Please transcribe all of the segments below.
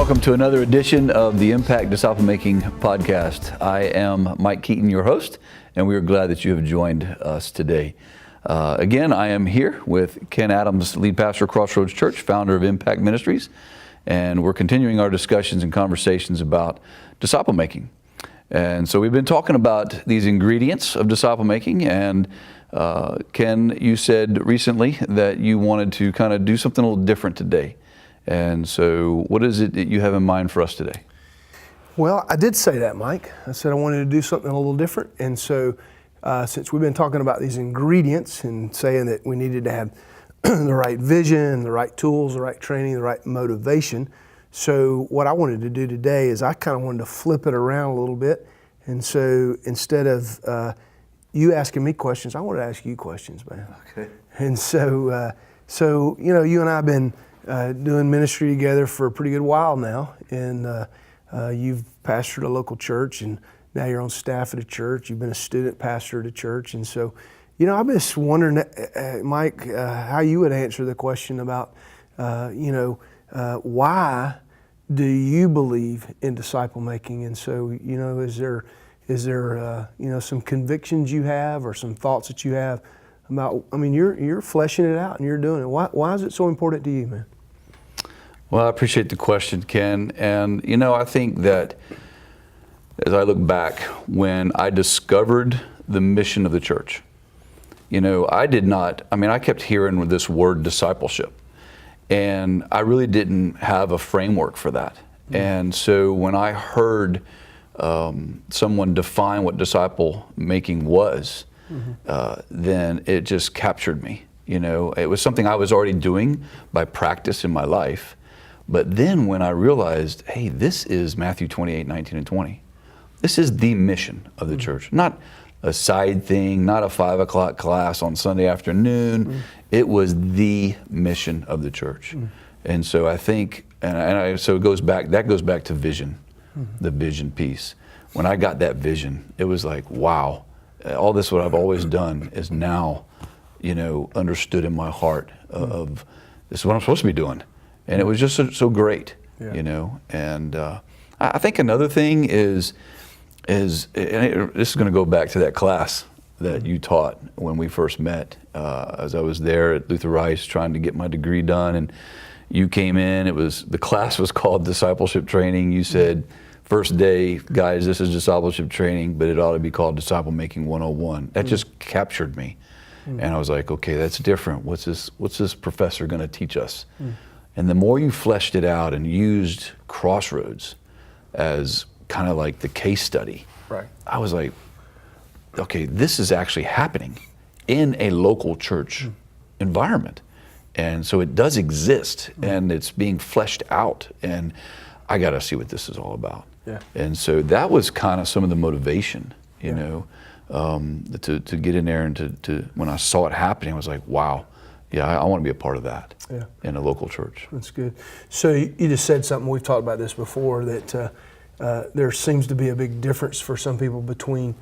Welcome to another edition of the Impact Disciple Making Podcast. I am Mike Keaton, your host, and we are glad that you have joined us today. Again, I am here with Ken Adams, lead pastor of Crossroads Church, founder of Impact Ministries, and we're continuing our discussions and conversations about disciple making. And so we've been talking about these ingredients of disciple making, and Ken, you said recently that you wanted to kind of do something a little different today. And so what is it that you have in mind for us today? Well, I did say that, Mike. I said I wanted to do something a little different. And so since we've been talking about these ingredients and saying that we needed to have the right vision, the right tools, the right training, the right motivation. So what I wanted to do today is I kind of wanted to flip it around a little bit. And so instead of you asking me questions, I wanted to ask you questions, man. Okay. And so you know, you and I have been doing ministry together for a pretty good while now, and you've pastored a local church, and now you're on staff at a church. You've been a student pastor at a church, and so, you know, I'm just wondering, Mike, how you would answer the question about, why do you believe in disciple making? And so, you know, is there some convictions you have or some thoughts that you have about? I mean, you're fleshing it out and you're doing it. Why is it so important to you, man? Well, I appreciate the question, Ken. And, you know, I think that as I look back, when I discovered the mission of the church, you know, I kept hearing this word discipleship, and I really didn't have a framework for that. Mm-hmm. And so when I heard someone define what disciple making was, mm-hmm. Then it just captured me. You know, it was something I was already doing by practice in my life. But then when I realized, hey, this is Matthew 28, 19 and 20. This is the mission of the mm-hmm. church, not a side thing, not a 5 o'clock class on Sunday afternoon. Mm-hmm. It was the mission of the church. Mm-hmm. And so I think, so it goes back to vision, mm-hmm. the vision piece. When I got that vision, it was like, wow, all this what I've always done is now, you know, understood in my heart of this is what I'm supposed to be doing. And it was just so great, yeah. You know. And I think another thing is this is going to go back to that class that you taught when we first met. As I was there at Luther Rice trying to get my degree done, and you came in. The class was called Discipleship Training. You said, first day, guys, this is discipleship training, but it ought to be called Disciple Making 101. That just captured me. And I was like, okay, that's different. What's this professor going to teach us? And the more you fleshed it out and used Crossroads as kind of like the case study, right. I was like, okay, this is actually happening in a local church environment. And so it does exist, and it's being fleshed out, and I got to see what this is all about. Yeah. And so that was kind of some of the motivation, you know, to get in there and to when I saw it happening, I was like, wow. Yeah, I want to be a part of that in a local church. That's good. So you just said something, we've talked about this before, that there seems to be a big difference for some people between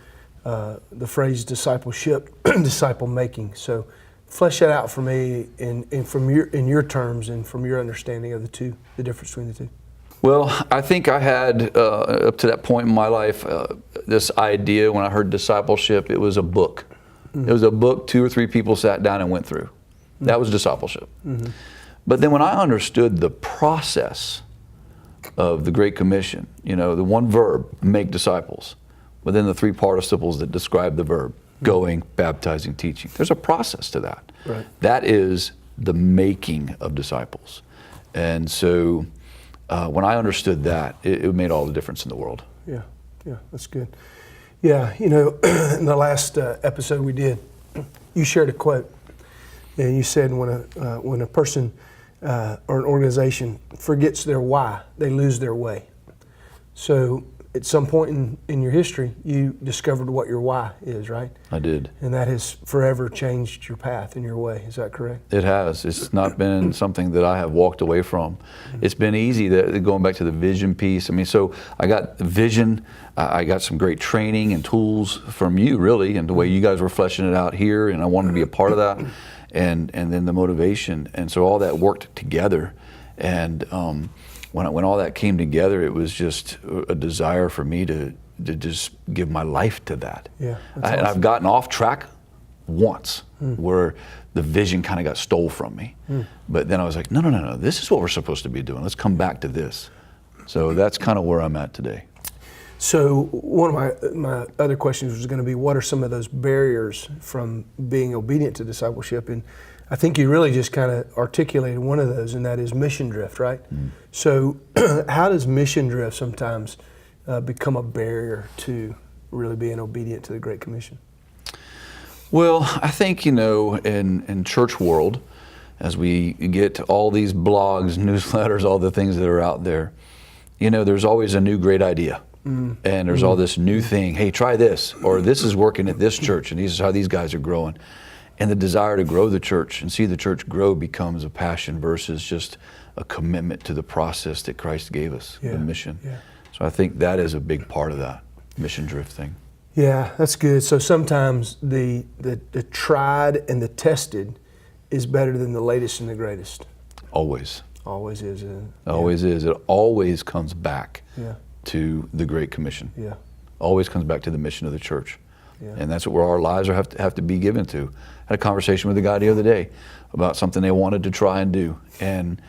the phrase discipleship and disciple making. So flesh that out for me in your terms and from your understanding of the difference between the two. Well, I think I had, up to that point in my life, this idea when I heard discipleship, it was a book. Mm-hmm. It was a book 2 or 3 people sat down and went through. That was discipleship. Mm-hmm. But then when I understood the process of the Great Commission, you know, the one verb, make disciples, but then the 3 participles that describe the verb, going, baptizing, teaching. There's a process to that. Right. That is the making of disciples. And so when I understood that, it made all the difference in the world. Yeah, that's good. Yeah, you know, in the last episode we did, you shared a quote. And you said when a person or an organization forgets their why, they lose their way. So at some point in your history, you discovered what your why is, right? I did. And that has forever changed your path and your way. Is that correct? It has. It's not been something that I have walked away from. It's been easy, going back to the vision piece. I mean, so I got the vision. I got some great training and tools from you, really, and the way you guys were fleshing it out here, and I wanted to be a part of that. And then the motivation, and so all that worked together. And when all that came together, it was just a desire for me to just give my life to that. Yeah, And awesome. I've gotten off track once where the vision kind of got stole from me. But then I was like, no, this is what we're supposed to be doing. Let's come back to this. So that's kind of where I'm at today. So one of my other questions was going to be, what are some of those barriers from being obedient to discipleship? And I think you really just kind of articulated one of those, and that is mission drift, right? So how does mission drift sometimes become a barrier to really being obedient to the Great Commission? Well, I think, in church world, as we get all these blogs, newsletters, all the things that are out there, there's always a new great idea. And there's all this new thing. Hey, try this, or this is working at this church, and this is how these guys are growing. And the desire to grow the church and see the church grow becomes a passion versus just a commitment to the process that Christ gave us, the mission. Yeah. So I think that is a big part of that mission drift thing. Yeah, that's good. So sometimes the tried and the tested is better than the latest and the greatest. Always. Always is. Always is. It always comes back Yeah. to the Great Commission. Yeah. Always comes back to the mission of the church. Yeah. And that's where our lives have to be given to. I had a conversation with a guy the other day about something they wanted to try and do. And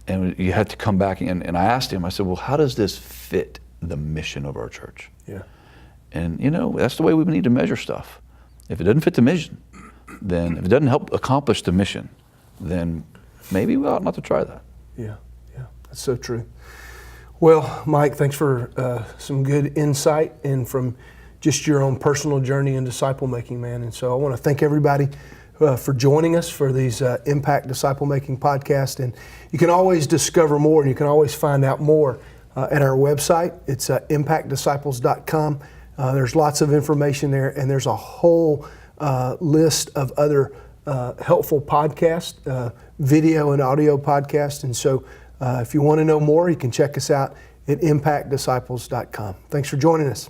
you had to come back, and I asked him, I said, well, how does this fit the mission of our church? Yeah. And that's the way we need to measure stuff. If it doesn't fit the mission, then if it doesn't help accomplish the mission, then maybe we ought not to try that. Yeah. That's so true. Well, Mike, thanks for some good insight and from just your own personal journey in disciple making, man. And so I want to thank everybody for joining us for these Impact Disciple Making podcast. And you can always discover more, and you can always find out more at our website. It's impactdisciples.com. There's lots of information there, and there's a whole list of other helpful podcasts, video and audio podcasts. And so if you want to know more, you can check us out at impactdisciples.com. Thanks for joining us.